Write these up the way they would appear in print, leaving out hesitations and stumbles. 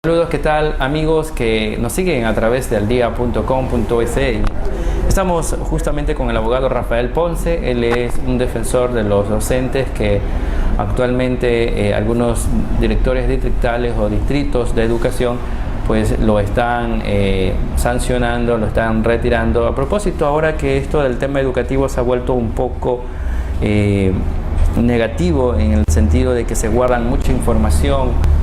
Saludos, ¿qué tal amigos que nos siguen a través de aldia.com.es? Estamos justamente con el abogado Rafael Ponce. Él es un defensor de los docentes que actualmente algunos directores distritales o distritos de educación pues lo están sancionando, lo están retirando. A propósito, ahora que esto del tema educativo se ha vuelto un poco negativo en el sentido de que se guardan mucha información,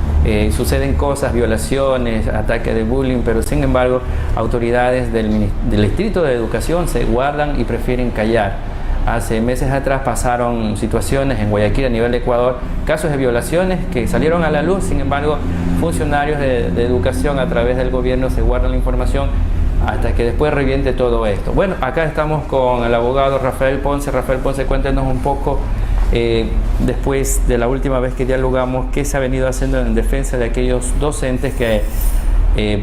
suceden cosas, violaciones, ataques de bullying, pero sin embargo autoridades del Distrito de Educación se guardan y prefieren callar. Hace meses atrás pasaron situaciones en Guayaquil a nivel de Ecuador, casos de violaciones que salieron a la luz, sin embargo funcionarios de educación a través del gobierno se guardan la información hasta que después reviente todo esto. Bueno, acá estamos con el abogado Rafael Ponce. Rafael Ponce, cuéntenos un poco, después de la última vez que dialogamos, qué se ha venido haciendo en defensa de aquellos docentes que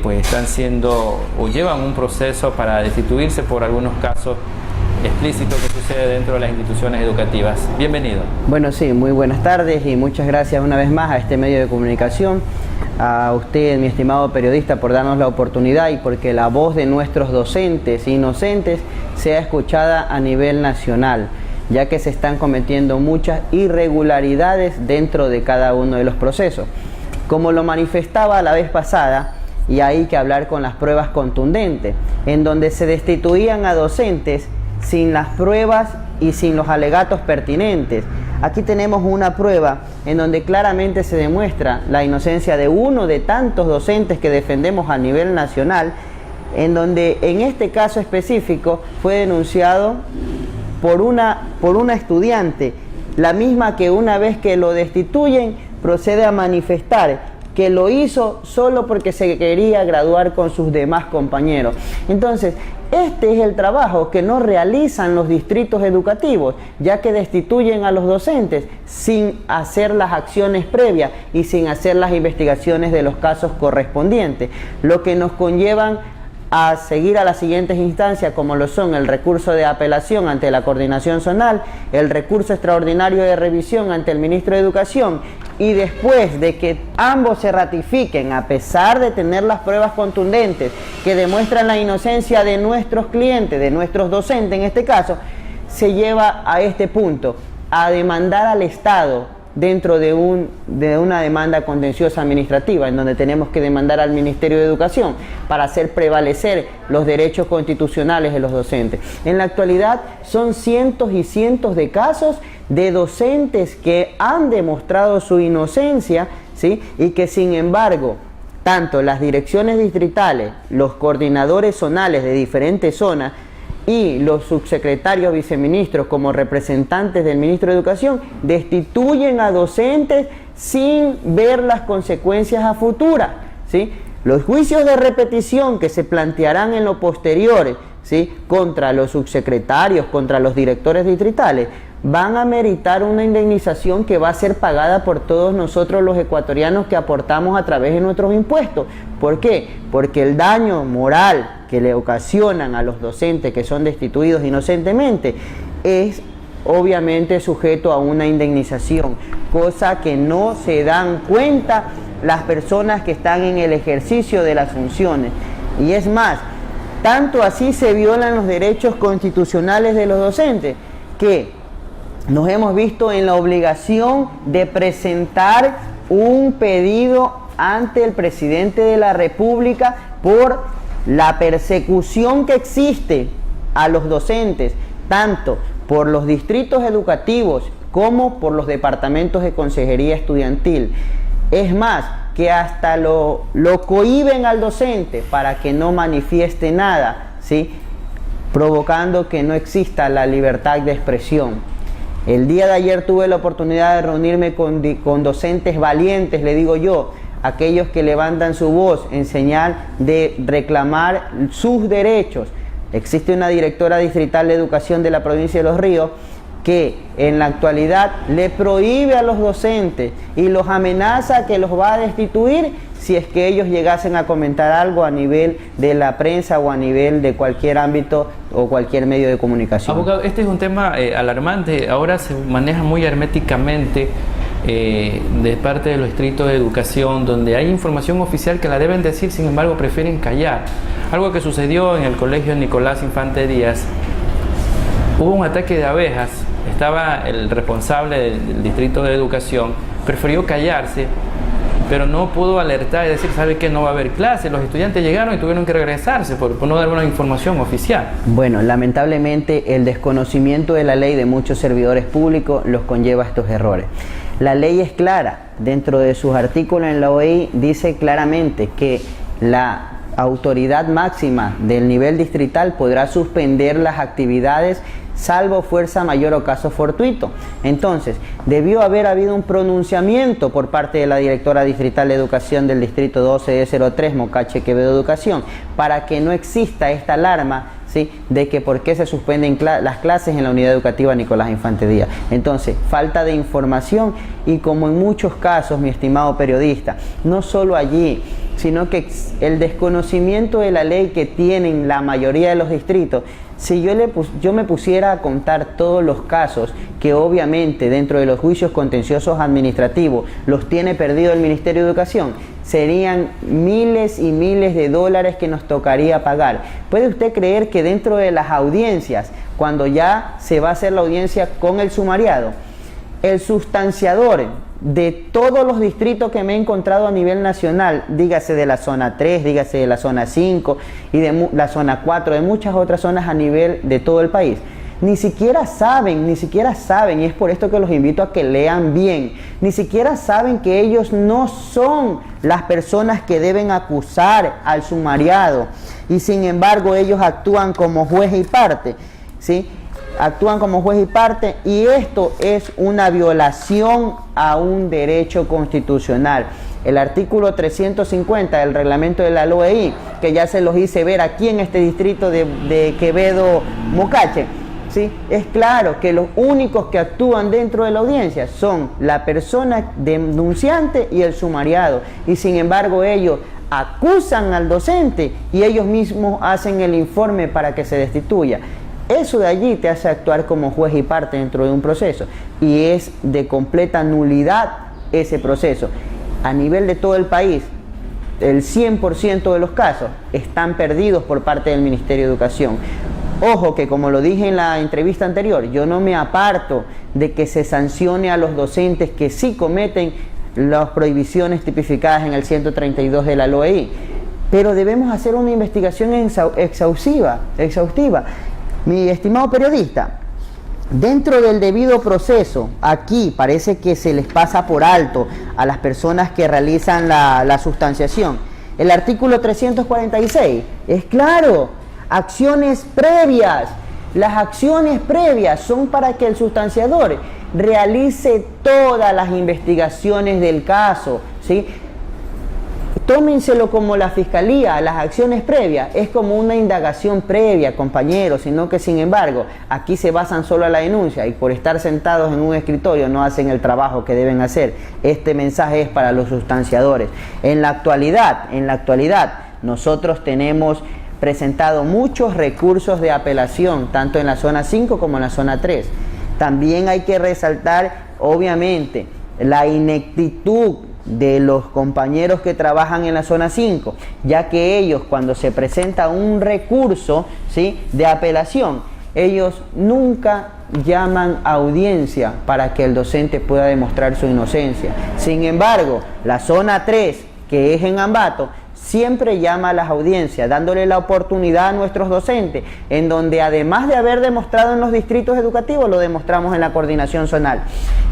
pues están siendo o llevan un proceso para destituirse por algunos casos explícitos que sucede dentro de las instituciones educativas. Bienvenido. Bueno, sí, muy buenas tardes y muchas gracias una vez más a este medio de comunicación, a usted, mi estimado periodista, por darnos la oportunidad y porque la voz de nuestros docentes inocentes sea escuchada a nivel nacional, ya que se están cometiendo muchas irregularidades dentro de cada uno de los procesos. Como lo manifestaba la vez pasada, y hay que hablar con las pruebas contundentes, en donde se destituían a docentes sin las pruebas y sin los alegatos pertinentes. Aquí tenemos una prueba en donde claramente se demuestra la inocencia de uno de tantos docentes que defendemos a nivel nacional, en donde en este caso específico fue denunciado por una estudiante, la misma que una vez que lo destituyen procede a manifestar que lo hizo solo porque se quería graduar con sus demás compañeros. Entonces, este es el trabajo que no realizan los distritos educativos, ya que destituyen a los docentes sin hacer las acciones previas y sin hacer las investigaciones de los casos correspondientes, lo que nos conllevan a seguir a las siguientes instancias, como lo son el recurso de apelación ante la coordinación zonal, el recurso extraordinario de revisión ante el ministro de Educación, y después de que ambos se ratifiquen, a pesar de tener las pruebas contundentes que demuestran la inocencia de nuestros clientes, de nuestros docentes en este caso, se lleva a este punto, a demandar al Estado dentro de una demanda contenciosa administrativa, en donde tenemos que demandar al Ministerio de Educación para hacer prevalecer los derechos constitucionales de los docentes. En la actualidad son cientos y cientos de casos de docentes que han demostrado su inocencia, ¿sí? Y que sin embargo tanto las direcciones distritales, los coordinadores zonales de diferentes zonas y los subsecretarios, viceministros como representantes del ministro de Educación destituyen a docentes sin ver las consecuencias a futuro, ¿sí? Los juicios de repetición que se plantearán en lo posterior, ¿sí?, contra los subsecretarios, contra los directores distritales, van a meritar una indemnización que va a ser pagada por todos nosotros los ecuatorianos que aportamos a través de nuestros impuestos. ¿Por qué? Porque el daño moral que le ocasionan a los docentes que son destituidos inocentemente es obviamente sujeto a una indemnización, cosa que no se dan cuenta las personas que están en el ejercicio de las funciones. Y es más, tanto así se violan los derechos constitucionales de los docentes que nos hemos visto en la obligación de presentar un pedido ante el presidente de la República por la persecución que existe a los docentes, tanto por los distritos educativos como por los departamentos de consejería estudiantil. Es más, que hasta lo cohíben al docente para que no manifieste nada, ¿sí?, provocando que no exista la libertad de expresión. El día de ayer tuve la oportunidad de reunirme con docentes valientes, le digo yo, aquellos que levantan su voz en señal de reclamar sus derechos. Existe una directora distrital de educación de la provincia de Los Ríos que en la actualidad le prohíbe a los docentes y los amenaza que los va a destituir si es que ellos llegasen a comentar algo a nivel de la prensa o a nivel de cualquier ámbito o cualquier medio de comunicación. Abogado, este es un tema alarmante. Ahora se maneja muy herméticamente de parte de los distritos de educación, donde hay información oficial que la deben decir, sin embargo prefieren callar. Algo que sucedió en el colegio Nicolás Infante Díaz: hubo un ataque de abejas, estaba el responsable del distrito de educación, prefirió callarse, pero no pudo alertar y decir, ¿sabe qué? No va a haber clase. Los estudiantes llegaron y tuvieron que regresarse por no dar una información oficial. Bueno, lamentablemente el desconocimiento de la ley de muchos servidores públicos los conlleva a estos errores. La ley es clara, dentro de sus artículos en la OEI dice claramente que la autoridad máxima del nivel distrital podrá suspender las actividades salvo fuerza mayor o caso fortuito. Entonces, debió haber habido un pronunciamiento por parte de la directora distrital de educación del distrito 12E03, Mocache Quevedo Educación, para que no exista esta alarma, ¿sí?, de que por qué se suspenden las clases en la unidad educativa Nicolás Infante Díaz. Entonces, falta de información, y como en muchos casos, mi estimado periodista, no solo allí, sino que el desconocimiento de la ley que tienen la mayoría de los distritos. Si yo me pusiera a contar todos los casos que obviamente dentro de los juicios contenciosos administrativos los tiene perdido el Ministerio de Educación, serían miles y miles de dólares que nos tocaría pagar. ¿Puede usted creer que dentro de las audiencias, cuando ya se va a hacer la audiencia con el sumariado, el sustanciador de todos los distritos que me he encontrado a nivel nacional, dígase de la zona 3, dígase de la zona 5 y de la zona 4, de muchas otras zonas a nivel de todo el país, ni siquiera saben, y es por esto que los invito a que lean bien, ni siquiera saben que ellos no son las personas que deben acusar al sumariado, y sin embargo ellos actúan como juez y parte, ¿sí? Actúan como juez y parte, y esto es una violación a un derecho constitucional. El artículo 350 del reglamento de la OEI, que ya se los hice ver aquí en este distrito de Quevedo Mocache, ¿sí?, es claro que los únicos que actúan dentro de la audiencia son la persona denunciante y el sumariado, y sin embargo ellos acusan al docente y ellos mismos hacen el informe para que se destituya. Eso de allí te hace actuar como juez y parte dentro de un proceso, y es de completa nulidad ese proceso. A nivel de todo el país, el 100% de los casos están perdidos por parte del Ministerio de Educación. Ojo que, como lo dije en la entrevista anterior, yo no me aparto de que se sancione a los docentes que sí cometen las prohibiciones tipificadas en el 132 de la LOEI, pero debemos hacer una investigación exhaustiva. Mi estimado periodista, dentro del debido proceso, aquí parece que se les pasa por alto a las personas que realizan la sustanciación. El artículo 346 es claro, acciones previas. Las acciones previas son para que el sustanciador realice todas las investigaciones del caso, ¿sí? Tómenselo como la fiscalía, las acciones previas, es como una indagación previa, compañeros, sino que sin embargo, aquí se basan solo a la denuncia y por estar sentados en un escritorio no hacen el trabajo que deben hacer. Este mensaje es para los sustanciadores. En la actualidad, nosotros tenemos presentado muchos recursos de apelación, tanto en la zona 5 como en la zona 3. También hay que resaltar, obviamente, la ineptitud de los compañeros que trabajan en la zona 5, ya que ellos, cuando se presenta un recurso, ¿sí?, de apelación, ellos nunca llaman a audiencia para que el docente pueda demostrar su inocencia. Sin embargo, la zona 3, que es en Ambato, siempre llama a las audiencias, dándole la oportunidad a nuestros docentes, en donde además de haber demostrado en los distritos educativos, lo demostramos en la coordinación zonal.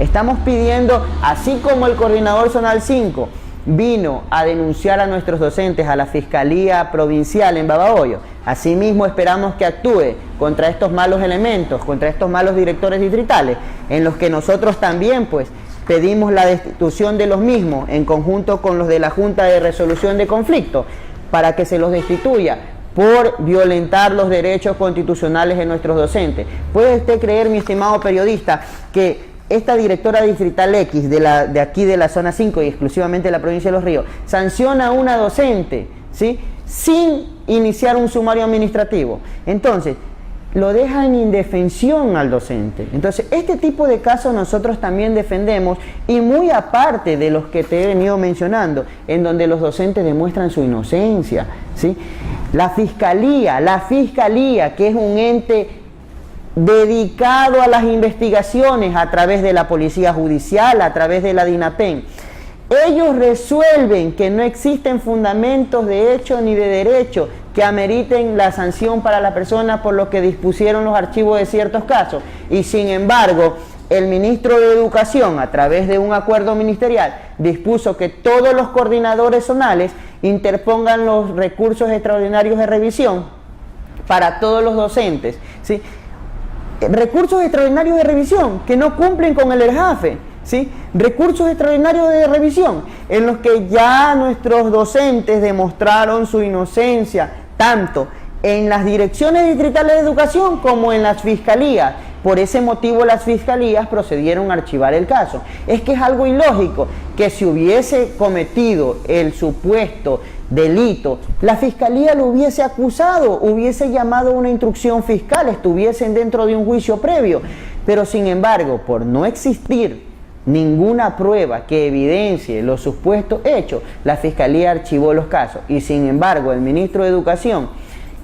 Estamos pidiendo, así como el coordinador zonal 5 vino a denunciar a nuestros docentes a la Fiscalía Provincial en Babahoyo, asimismo esperamos que actúe contra estos malos elementos, contra estos malos directores distritales, en los que nosotros también pedimos la destitución de los mismos en conjunto con los de la Junta de Resolución de Conflictos, para que se los destituya por violentar los derechos constitucionales de nuestros docentes. ¿Puede usted creer, mi estimado periodista, que esta directora distrital X de aquí de la zona 5 y exclusivamente de la provincia de Los Ríos sanciona a una docente, ¿sí?, sin iniciar un sumario administrativo? Entonces, lo deja en indefensión al docente. Entonces, este tipo de casos nosotros también defendemos, y muy aparte de los que te he venido mencionando, en donde los docentes demuestran su inocencia, ¿sí? La fiscalía, que es un ente dedicado a las investigaciones a través de la Policía Judicial, a través de la DINAPEN, ellos resuelven que no existen fundamentos de hecho ni de derecho que ameriten la sanción para la persona por lo que dispusieron los archivos de ciertos casos. Y sin embargo, el ministro de Educación, a través de un acuerdo ministerial, dispuso que todos los coordinadores zonales interpongan los recursos extraordinarios de revisión para todos los docentes, ¿sí? Recursos extraordinarios de revisión que no cumplen con el ERJAFE, ¿sí? Recursos extraordinarios de revisión en los que ya nuestros docentes demostraron su inocencia, tanto en las direcciones distritales de educación como en las fiscalías. Por ese motivo las fiscalías procedieron a archivar el caso. Es que es algo ilógico que si hubiese cometido el supuesto delito, la fiscalía lo hubiese acusado, hubiese llamado a una instrucción fiscal, estuviesen dentro de un juicio previo. Pero sin embargo, por no existir ninguna prueba que evidencie los supuestos hechos, la fiscalía archivó los casos. Y sin embargo, el ministro de Educación,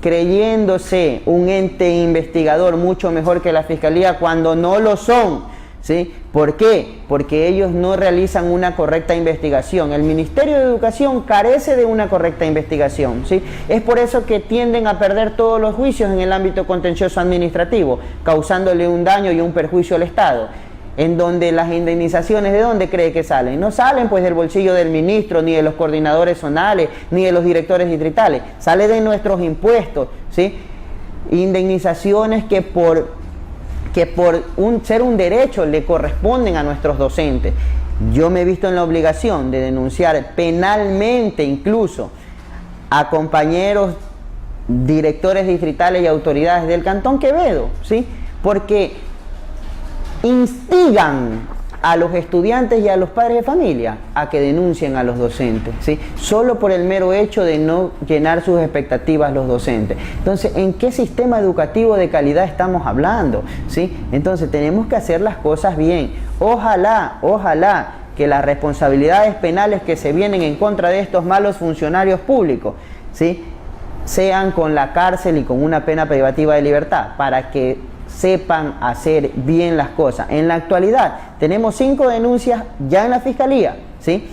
creyéndose un ente investigador mucho mejor que la fiscalía cuando no lo son, ¿sí? ¿Por qué? Porque ellos no realizan una correcta investigación. El Ministerio de Educación carece de una correcta investigación, ¿sí? Es por eso que tienden a perder todos los juicios en el ámbito contencioso administrativo, causándole un daño y un perjuicio al Estado. En donde las indemnizaciones, ¿de dónde cree que salen? No salen pues del bolsillo del ministro, ni de los coordinadores zonales, ni de los directores distritales. Sale de nuestros impuestos, ¿sí? Indemnizaciones que por ser un derecho le corresponden a nuestros docentes. Yo me he visto en la obligación de denunciar penalmente incluso a compañeros directores distritales y autoridades del Cantón Quevedo, ¿sí? Porque instigan a los estudiantes y a los padres de familia a que denuncien a los docentes, ¿sí? Solo por el mero hecho de no llenar sus expectativas los docentes. Entonces, ¿en qué sistema educativo de calidad estamos hablando? ¿Sí? Entonces, tenemos que hacer las cosas bien. Ojalá que las responsabilidades penales que se vienen en contra de estos malos funcionarios públicos, ¿sí?, sean con la cárcel y con una pena privativa de libertad, para que sepan hacer bien las cosas. En la actualidad tenemos 5 denuncias ya en la fiscalía, ¿sí?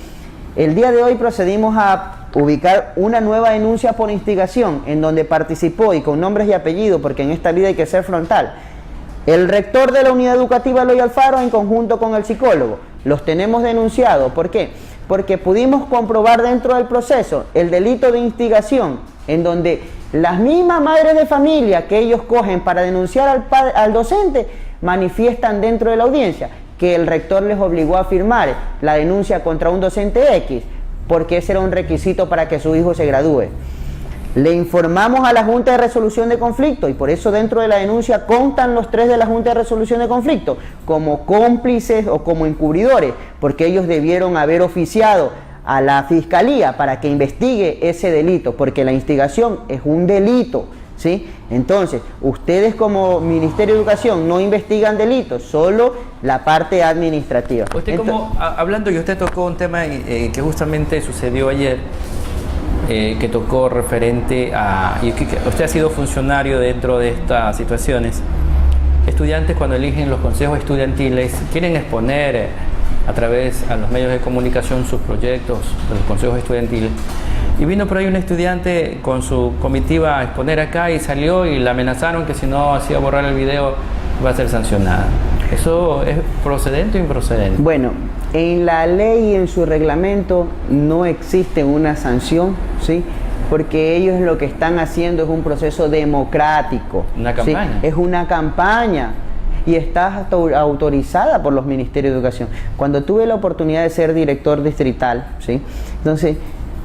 El día de hoy procedimos a ubicar una nueva denuncia por instigación, en donde participó, y con nombres y apellidos, porque en esta vida hay que ser frontal, el rector de la unidad educativa Eloy Alfaro en conjunto con el psicólogo. Los tenemos denunciados. ¿Por qué? Porque pudimos comprobar dentro del proceso el delito de instigación, en donde las mismas madres de familia que ellos cogen para denunciar al docente manifiestan dentro de la audiencia que el rector les obligó a firmar la denuncia contra un docente X, porque ese era un requisito para que su hijo se gradúe. Le informamos a la Junta de Resolución de Conflicto, y por eso dentro de la denuncia constan los 3 de la Junta de Resolución de Conflicto como cómplices o como encubridores, porque ellos debieron haber oficiado a la fiscalía para que investigue ese delito, porque la instigación es un delito, ¿sí? Entonces, ustedes como Ministerio de Educación no investigan delitos, solo la parte administrativa. Usted hablando, y usted tocó un tema que justamente sucedió ayer, que tocó referente a, y que usted ha sido funcionario dentro de estas situaciones. Estudiantes, cuando eligen los consejos estudiantiles, quieren exponer a través a los medios de comunicación sus proyectos de los consejos estudiantiles, y vino por ahí un estudiante con su comitiva a exponer acá y salió y la amenazaron que si no hacía borrar el video va a ser sancionada. ¿Eso es procedente o improcedente? Bueno, en la ley y en su reglamento no existe una sanción, ¿sí? Porque ellos lo que están haciendo es un proceso democrático. Una campaña. ¿Sí? Es una campaña y está autorizada por los Ministerios de Educación. Cuando tuve la oportunidad de ser director distrital, ¿sí?, entonces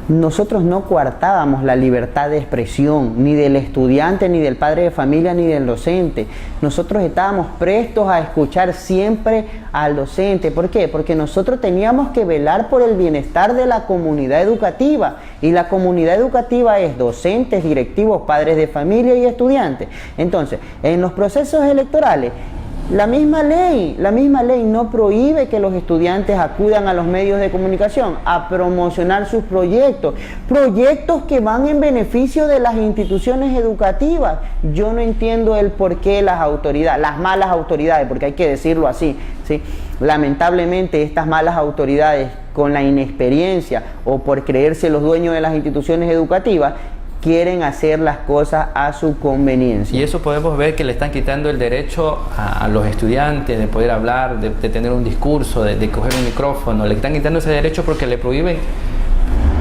nosotros no coartábamos la libertad de expresión, ni del estudiante, ni del padre de familia, ni del docente. Nosotros estábamos prestos a escuchar siempre al docente. ¿Por qué? Porque nosotros teníamos que velar por el bienestar de la comunidad educativa. Y la comunidad educativa es docentes, directivos, padres de familia y estudiantes. Entonces, en los procesos electorales, la misma ley no prohíbe que los estudiantes acudan a los medios de comunicación a promocionar sus proyectos que van en beneficio de las instituciones educativas. Yo no entiendo el por qué las malas autoridades, porque hay que decirlo así, ¿sí? Lamentablemente estas malas autoridades, con la inexperiencia o por creerse los dueños de las instituciones educativas, quieren hacer las cosas a su conveniencia. Y eso podemos ver que le están quitando el derecho a los estudiantes de poder hablar, de tener un discurso, de coger un micrófono. Le están quitando ese derecho porque le prohíben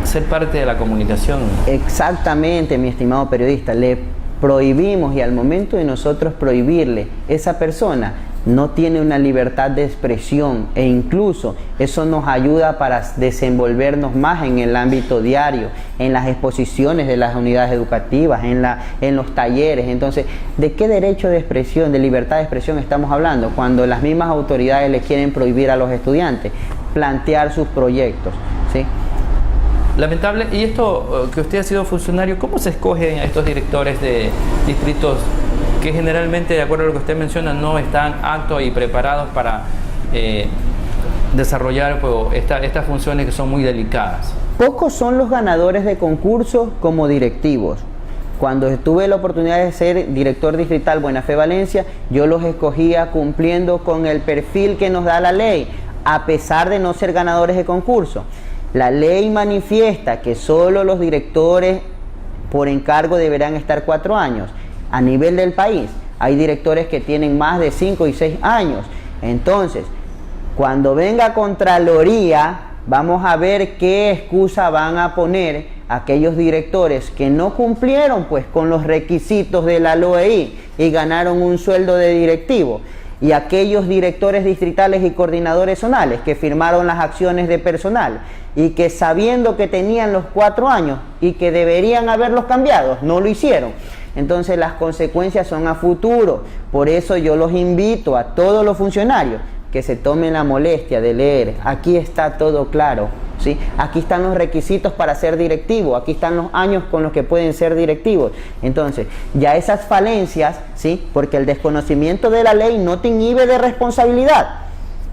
ser parte de la comunicación. Exactamente, mi estimado periodista. Le prohibimos, y al momento de nosotros prohibirle, esa persona no tiene una libertad de expresión, e incluso eso nos ayuda para desenvolvernos más en el ámbito diario, en las exposiciones de las unidades educativas, en los talleres. Entonces, ¿de qué derecho de expresión, de libertad de expresión estamos hablando cuando las mismas autoridades le quieren prohibir a los estudiantes plantear sus proyectos, ¿sí? Lamentable. Y esto, que usted ha sido funcionario, ¿cómo se escogen a estos directores de distritos que generalmente, de acuerdo a lo que usted menciona, no están aptos y preparados para desarrollar estas funciones que son muy delicadas? Pocos son los ganadores de concursos como directivos. Cuando tuve la oportunidad de ser director distrital Buena Fe Valencia, yo los escogía cumpliendo con el perfil que nos da la ley, a pesar de no ser ganadores de concurso. La ley manifiesta que solo los directores por encargo deberán estar 4 años. A nivel del país hay directores que tienen más de 5 y 6 años. Entonces, cuando venga Contraloría, vamos a ver qué excusa van a poner aquellos directores que no cumplieron pues con los requisitos de la LOEI y ganaron un sueldo de directivo, y aquellos directores distritales y coordinadores zonales que firmaron las acciones de personal y que, sabiendo que tenían los 4 años y que deberían haberlos cambiado, no lo hicieron. Entonces las consecuencias son a futuro. Por eso yo los invito a todos los funcionarios que se tomen la molestia de leer. Aquí está todo claro, ¿sí? Aquí están los requisitos para ser directivo, aquí están los años con los que pueden ser directivos. Entonces, ya esas falencias, ¿sí? Porque el desconocimiento de la ley no te inhibe de responsabilidad.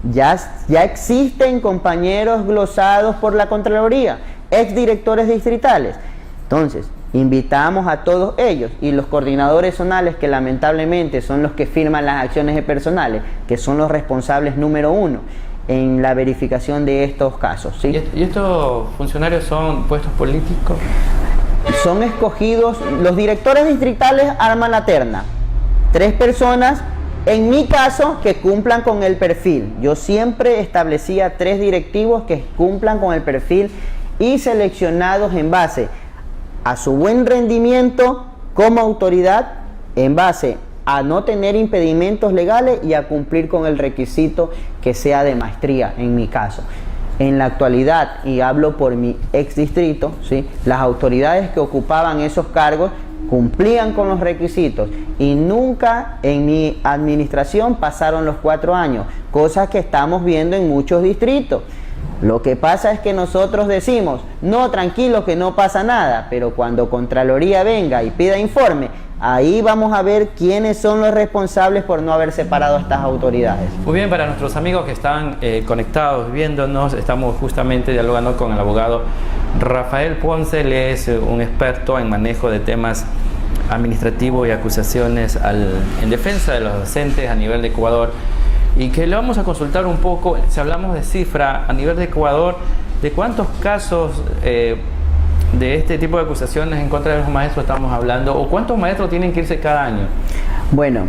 Ya existen compañeros glosados por la Contraloría, exdirectores distritales. Entonces, invitamos a todos ellos y los coordinadores zonales, que lamentablemente son los que firman las acciones de personales, que son los responsables número 1 en la verificación de estos casos, ¿sí? ¿Y estos funcionarios son puestos políticos? Son escogidos, los directores distritales arman la terna, 3 personas, en mi caso, que cumplan con el perfil. Yo siempre establecía 3 directivos que cumplan con el perfil y seleccionados en base a su buen rendimiento como autoridad, en base a no tener impedimentos legales y a cumplir con el requisito que sea de maestría, en mi caso. En la actualidad, y hablo por mi ex distrito, ¿sí? Las autoridades que ocupaban esos cargos cumplían con los requisitos y nunca en mi administración pasaron los 4 años, cosas que estamos viendo en muchos distritos. Lo que pasa es que nosotros decimos, no, tranquilo, que no pasa nada, pero cuando Contraloría venga y pida informe, ahí vamos a ver quiénes son los responsables por no haber separado a estas autoridades. Muy bien, para nuestros amigos que están conectados, viéndonos, estamos justamente dialogando con el abogado Rafael Ponce. Él es un experto en manejo de temas administrativos y acusaciones en defensa de los docentes a nivel de Ecuador. Y que le vamos a consultar un poco, si hablamos de cifra a nivel de Ecuador, de cuántos casos de este tipo de acusaciones en contra de los maestros estamos hablando, o cuántos maestros tienen que irse cada año. Bueno,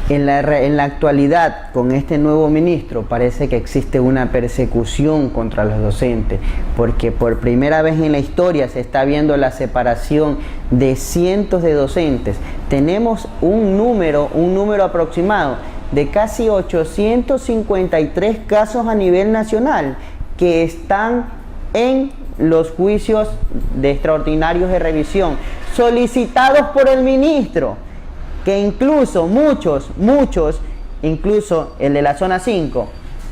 en la actualidad, con este nuevo ministro, parece que existe una persecución contra los docentes, porque por primera vez en la historia se está viendo la separación de cientos de docentes. Tenemos un número aproximado de casi 853 casos a nivel nacional que están en los juicios de extraordinarios de revisión solicitados por el ministro, que incluso muchos, incluso el de la zona 5,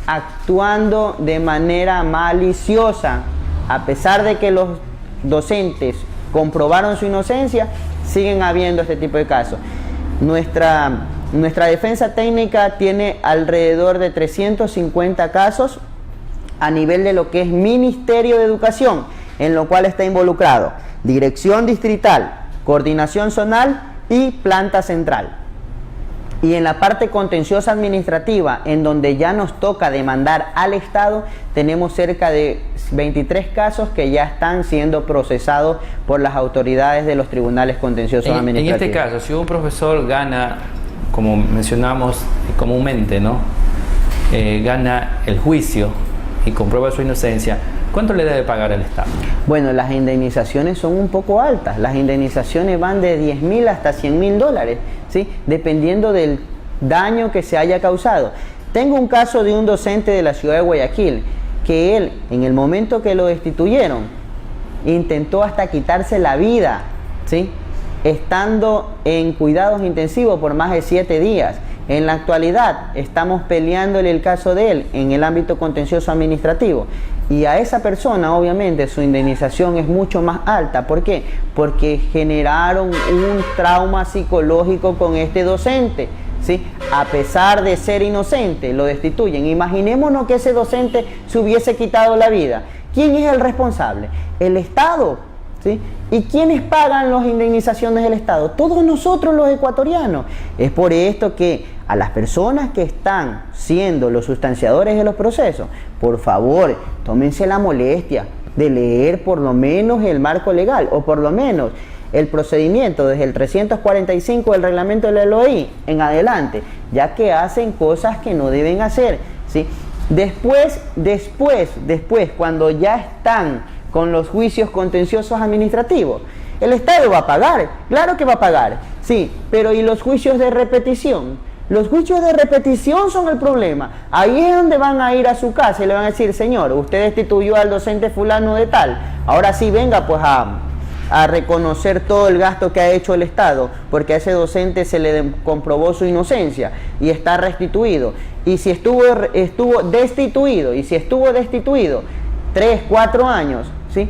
actuando de manera maliciosa, a pesar de que los docentes comprobaron su inocencia, siguen habiendo este tipo de casos. Nuestra defensa técnica tiene alrededor de 350 casos a nivel de lo que es Ministerio de Educación, en lo cual está involucrado Dirección Distrital, Coordinación Zonal y Planta Central. Y en la parte contenciosa administrativa, en donde ya nos toca demandar al Estado, tenemos cerca de 23 casos que ya están siendo procesados por las autoridades de los tribunales contenciosos administrativos. En este caso, si un profesor gana, como mencionamos comúnmente, ¿no? Gana el juicio y comprueba su inocencia, ¿cuánto le debe pagar el Estado? Bueno, las indemnizaciones son un poco altas. Las indemnizaciones van de 10.000 hasta 100.000 dólares, ¿sí? Dependiendo del daño que se haya causado. Tengo un caso de un docente de la ciudad de Guayaquil, que él, en el momento que lo destituyeron, intentó hasta quitarse la vida, ¿sí? Estando en cuidados intensivos por más de 7 días. En la actualidad estamos peleándole el caso de él en el ámbito contencioso administrativo, y a esa persona obviamente su indemnización es mucho más alta. ¿Por qué? Porque generaron un trauma psicológico con este docente, ¿sí? A pesar de ser inocente, lo destituyen. Imaginémonos que ese docente se hubiese quitado la vida. ¿Quién es el responsable? El Estado, ¿sí? ¿Y quiénes pagan las indemnizaciones del Estado? Todos nosotros los ecuatorianos. Es por esto que a las personas que están siendo los sustanciadores de los procesos, por favor, tómense la molestia de leer por lo menos el marco legal, o por lo menos el procedimiento desde el 345 del reglamento de la LOI en adelante, ya que hacen cosas que no deben hacer, ¿sí? Después, cuando ya están con los juicios contenciosos administrativos, el Estado va a pagar, claro que va a pagar, sí, pero ¿y los juicios de repetición? Los juicios de repetición son el problema. Ahí es donde van a ir a su casa y le van a decir: señor, usted destituyó al docente fulano de tal, ahora sí venga pues a reconocer todo el gasto que ha hecho el Estado, porque a ese docente se le comprobó su inocencia y está restituido. Y si estuvo destituido 3, 4 años, ¿sí?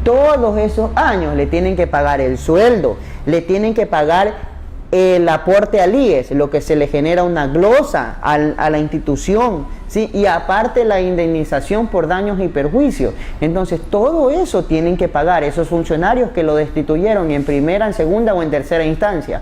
Todos esos años le tienen que pagar el sueldo, le tienen que pagar el aporte al IES, lo que se le genera una glosa a la institución, ¿sí? Y aparte la indemnización por daños y perjuicios. Entonces todo eso tienen que pagar esos funcionarios que lo destituyeron en primera, en segunda o en tercera instancia.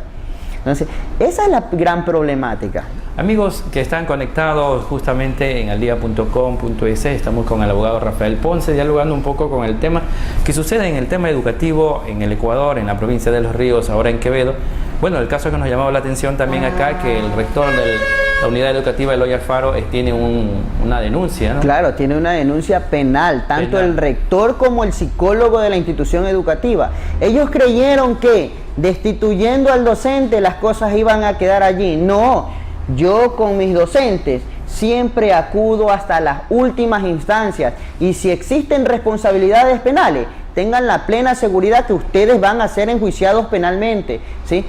Entonces esa es la gran problemática. Amigos que están conectados justamente en aldia.com.es, estamos con el abogado Rafael Ponce, dialogando un poco con el tema que sucede en el tema educativo en el Ecuador, en la provincia de Los Ríos, ahora en Quevedo. Bueno, el caso que nos llamaba la atención también acá, que el rector de la unidad educativa Eloy Alfaro tiene una denuncia, ¿no? Claro, tiene una denuncia penal, tanto el rector como el psicólogo de la institución educativa. Ellos creyeron que destituyendo al docente las cosas iban a quedar allí. No, yo con mis docentes siempre acudo hasta las últimas instancias, y si existen responsabilidades penales, tengan la plena seguridad que ustedes van a ser enjuiciados penalmente, ¿sí?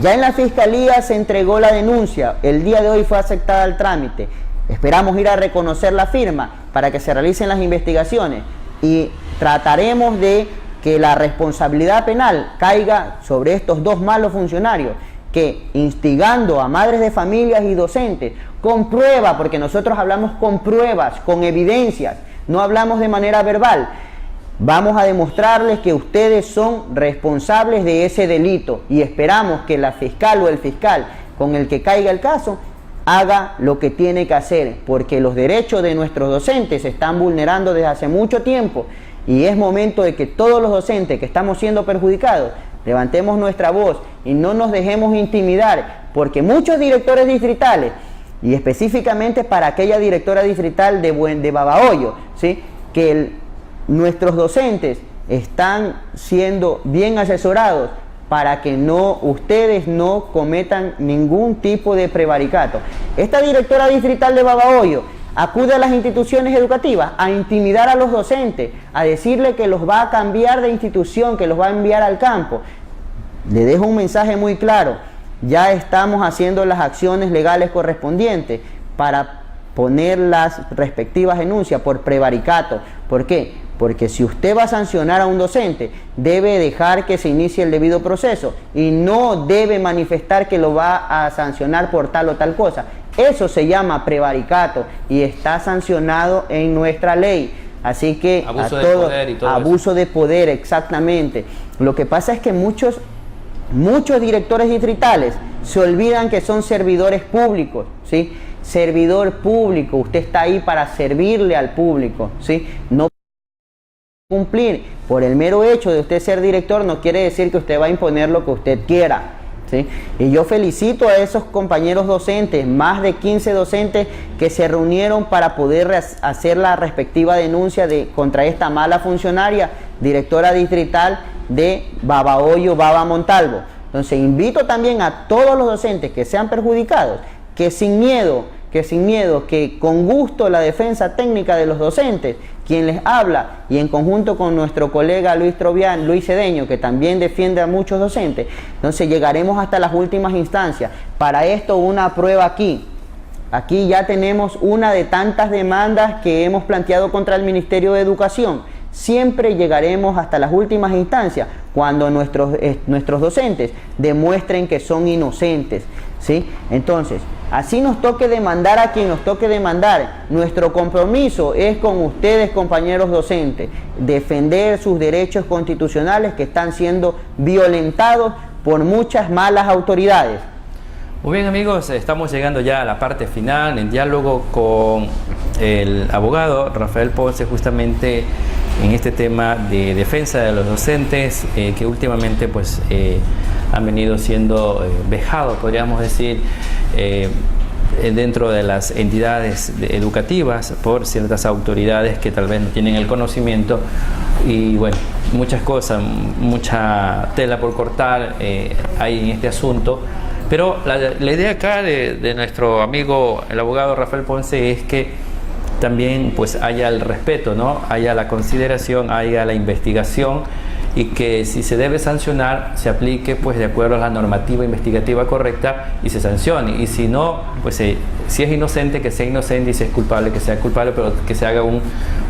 Ya en la Fiscalía se entregó la denuncia, el día de hoy fue aceptada el trámite. Esperamos ir a reconocer la firma para que se realicen las investigaciones, y trataremos de que la responsabilidad penal caiga sobre estos dos malos funcionarios que, instigando a madres de familias y docentes, con pruebas, porque nosotros hablamos con pruebas, con evidencias, no hablamos de manera verbal. Vamos a demostrarles que ustedes son responsables de ese delito, y esperamos que la fiscal o el fiscal con el que caiga el caso haga lo que tiene que hacer, porque los derechos de nuestros docentes se están vulnerando desde hace mucho tiempo, y es momento de que todos los docentes que estamos siendo perjudicados levantemos nuestra voz y no nos dejemos intimidar, porque muchos directores distritales, y específicamente para aquella directora distrital de Babahoyo, ¿sí? Que nuestros docentes están siendo bien asesorados para que ustedes no cometan ningún tipo de prevaricato. Esta directora distrital de Babahoyo acude a las instituciones educativas a intimidar a los docentes, a decirle que los va a cambiar de institución, que los va a enviar al campo. Le dejo un mensaje muy claro: ya estamos haciendo las acciones legales correspondientes para poner las respectivas denuncias por prevaricato. ¿Por qué? Porque si usted va a sancionar a un docente, debe dejar que se inicie el debido proceso y no debe manifestar que lo va a sancionar por tal o tal cosa. Eso se llama prevaricato y está sancionado en nuestra ley. Así que abuso de poder y todo abuso de poder, exactamente. Lo que pasa es que muchos directores distritales se olvidan que son servidores públicos, ¿sí? Servidor público, usted está ahí para servirle al público, ¿sí? No cumplir por el mero hecho de usted ser director no quiere decir que usted va a imponer lo que usted quiera, ¿sí? Y yo felicito a esos compañeros docentes, más de 15 docentes que se reunieron para poder hacer la respectiva denuncia contra esta mala funcionaria, directora distrital de Babahoyo, Baba Montalvo. Entonces invito también a todos los docentes que sean perjudicados, que sin miedo, que con gusto la defensa técnica de los docentes, quien les habla, y en conjunto con nuestro colega Luis Cedeño, que también defiende a muchos docentes, entonces llegaremos hasta las últimas instancias. Para esto una prueba aquí. Aquí ya tenemos una de tantas demandas que hemos planteado contra el Ministerio de Educación. Siempre llegaremos hasta las últimas instancias cuando nuestros docentes demuestren que son inocentes, ¿sí? Entonces, así nos toque demandar a quien nos toque demandar, nuestro compromiso es con ustedes, compañeros docentes, defender sus derechos constitucionales que están siendo violentados por muchas malas autoridades. Muy bien, amigos, estamos llegando ya a la parte final, en diálogo con el abogado Rafael Ponce, justamente en este tema de defensa de los docentes que últimamente pues han venido siendo vejados, podríamos decir, dentro de las entidades educativas por ciertas autoridades que tal vez no tienen el conocimiento, y bueno, muchas cosas, mucha tela por cortar hay en este asunto. Pero la idea acá de nuestro amigo el abogado Rafael Ponce es que también pues haya el respeto, ¿no? Haya la consideración, haya la investigación, y que si se debe sancionar se aplique pues de acuerdo a la normativa investigativa correcta y se sancione, y si no, pues si es inocente, que sea inocente, y si es culpable, que sea culpable, pero que se haga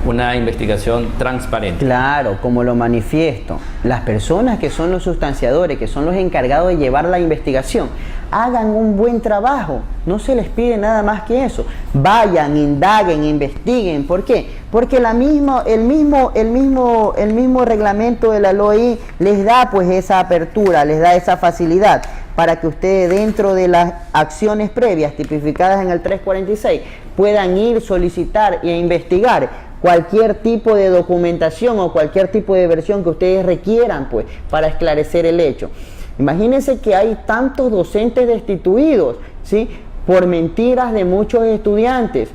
una investigación transparente. Claro, como lo manifiesto, las personas que son los sustanciadores, que son los encargados de llevar la investigación, hagan un buen trabajo, no se les pide nada más que eso. Vayan, indaguen, investiguen. ¿Por qué? Porque el mismo reglamento de la LOI les da pues esa apertura, les da esa facilidad para que ustedes, dentro de las acciones previas tipificadas en el 346, puedan ir, solicitar e investigar cualquier tipo de documentación o cualquier tipo de versión que ustedes requieran pues para esclarecer el hecho. Imagínense que hay tantos docentes destituidos, ¿sí?, por mentiras de muchos estudiantes.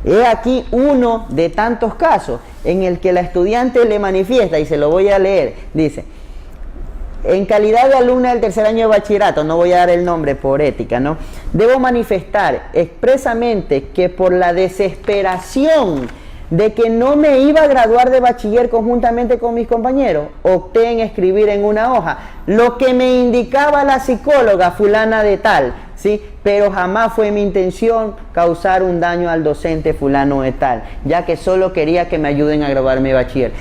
He aquí uno de tantos casos en el que la estudiante le manifiesta, y se lo voy a leer, dice: en calidad de alumna del tercer año de bachillerato, no voy a dar el nombre por ética, ¿no?, debo manifestar expresamente que por la desesperación de que no me iba a graduar de bachiller conjuntamente con mis compañeros, opté en escribir en una hoja lo que me indicaba la psicóloga fulana de tal, ¿sí?, pero jamás fue mi intención causar un daño al docente fulano de tal, ya que solo quería que me ayuden a graduarme de bachiller.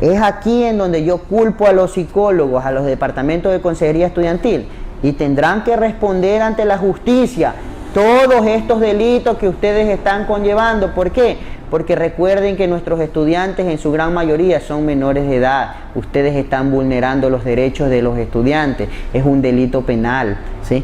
Es aquí en donde yo culpo a los psicólogos, a los departamentos de consejería estudiantil, y tendrán que responder ante la justicia todos estos delitos que ustedes están conllevando. ¿Por qué? Porque recuerden que nuestros estudiantes en su gran mayoría son menores de edad. Ustedes están vulnerando los derechos de los estudiantes. Es un delito penal, ¿sí?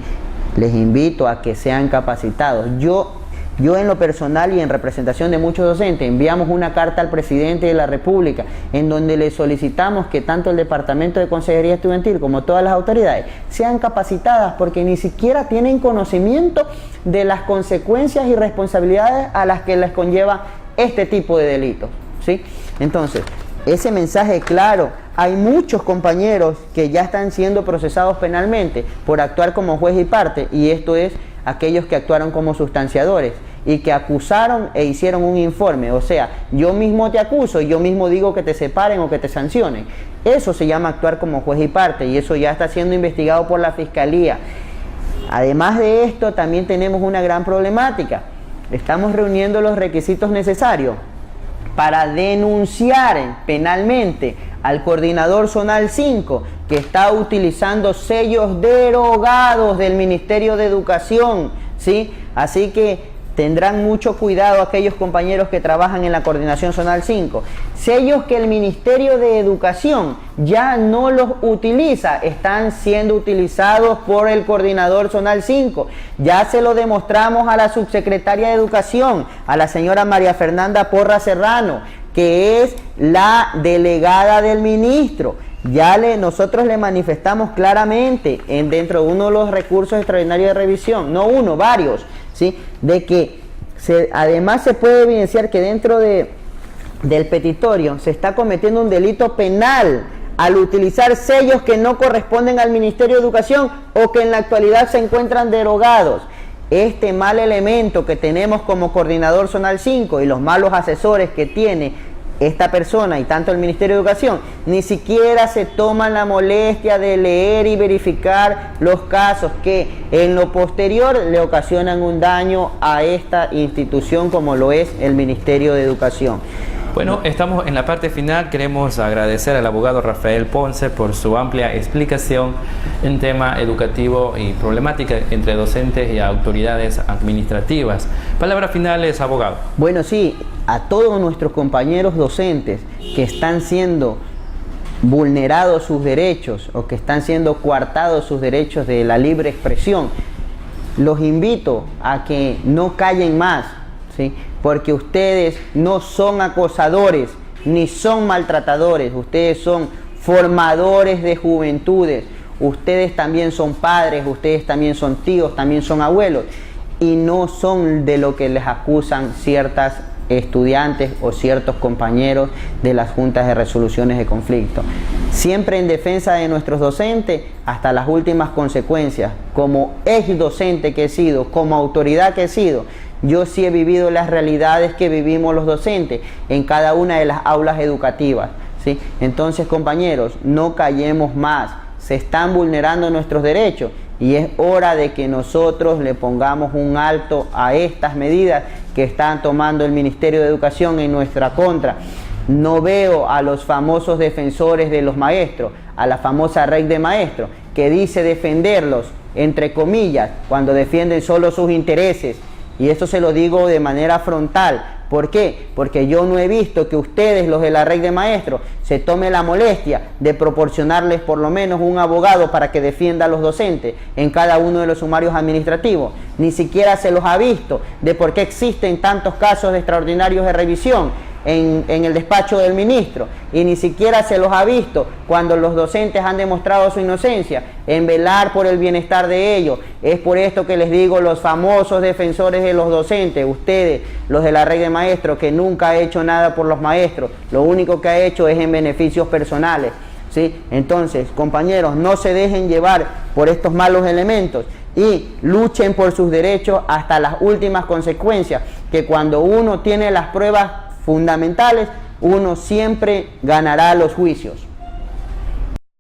Les invito a que sean capacitados. Yo en lo personal y en representación de muchos docentes enviamos una carta al presidente de la República en donde le solicitamos que tanto el Departamento de Consejería Estudiantil como todas las autoridades sean capacitadas, porque ni siquiera tienen conocimiento de las consecuencias y responsabilidades a las que les conlleva este tipo de delitos, ¿sí? Entonces, ese mensaje claro. Hay muchos compañeros que ya están siendo procesados penalmente por actuar como juez y parte, y esto es aquellos que actuaron como sustanciadores. y que acusaron e hicieron un informe. O sea, yo mismo te acuso y yo mismo digo que te separen o que te sancionen. Eso se llama actuar como juez y parte, y eso ya está siendo investigado por la Fiscalía. Además de esto, también tenemos una gran problemática. Estamos reuniendo los requisitos necesarios para denunciar penalmente al coordinador zonal 5 que está utilizando sellos derogados del Ministerio de Educación, ¿sí? Así que tendrán mucho cuidado aquellos compañeros que trabajan en la coordinación zonal 5. Sellos que el Ministerio de Educación ya no los utiliza, están siendo utilizados por el coordinador zonal 5. Ya se lo demostramos a la subsecretaria de Educación, a la señora María Fernanda Porra Serrano, que es la delegada del ministro. Nosotros le manifestamos claramente dentro de uno de los recursos extraordinarios de revisión, no uno, varios, ¿sí? De que además se puede evidenciar que dentro del petitorio se está cometiendo un delito penal al utilizar sellos que no corresponden al Ministerio de Educación o que en la actualidad se encuentran derogados. Este mal elemento que tenemos como coordinador zonal 5 y los malos asesores que tiene esta persona y tanto el Ministerio de Educación, ni siquiera se toman la molestia de leer y verificar los casos que en lo posterior le ocasionan un daño a esta institución como lo es el Ministerio de Educación. Bueno, estamos en la parte final. Queremos agradecer al abogado Rafael Ponce por su amplia explicación en tema educativo y problemática entre docentes y autoridades administrativas. Palabras finales, abogado. Bueno, sí, a todos nuestros compañeros docentes que están siendo vulnerados sus derechos o que están siendo coartados sus derechos de la libre expresión, los invito a que no callen más, ¿sí? Porque ustedes no son acosadores ni son maltratadores, ustedes son formadores de juventudes, ustedes también son padres, ustedes también son tíos, también son abuelos, y no son de lo que les acusan ciertas estudiantes o ciertos compañeros de las juntas de resoluciones de conflicto. Siempre en defensa de nuestros docentes hasta las últimas consecuencias. Como ex docente que he sido, como autoridad que he sido, yo sí he vivido las realidades que vivimos los docentes en cada una de las aulas educativas, ¿sí? Entonces, compañeros, no callemos más, se están vulnerando nuestros derechos y es hora de que nosotros le pongamos un alto a estas medidas que están tomando el Ministerio de Educación en nuestra contra. No veo a los famosos defensores de los maestros, a la famosa red de maestros, que dice defenderlos, entre comillas, cuando defienden solo sus intereses. Y esto se lo digo de manera frontal. ¿Por qué? Porque yo no he visto que ustedes, los de la red de maestros, se tomen la molestia de proporcionarles por lo menos un abogado para que defienda a los docentes en cada uno de los sumarios administrativos. Ni siquiera se los ha visto de por qué existen tantos casos extraordinarios de revisión en el despacho del ministro, y ni siquiera se los ha visto cuando los docentes han demostrado su inocencia en velar por el bienestar de ellos. Es por esto que les digo, los famosos defensores de los docentes, ustedes, los de la red de maestros, que nunca ha hecho nada por los maestros, lo único que ha hecho es en beneficios personales, ¿sí? Entonces, compañeros, no se dejen llevar por estos malos elementos y luchen por sus derechos hasta las últimas consecuencias, que cuando uno tiene las pruebas fundamentales, uno siempre ganará los juicios.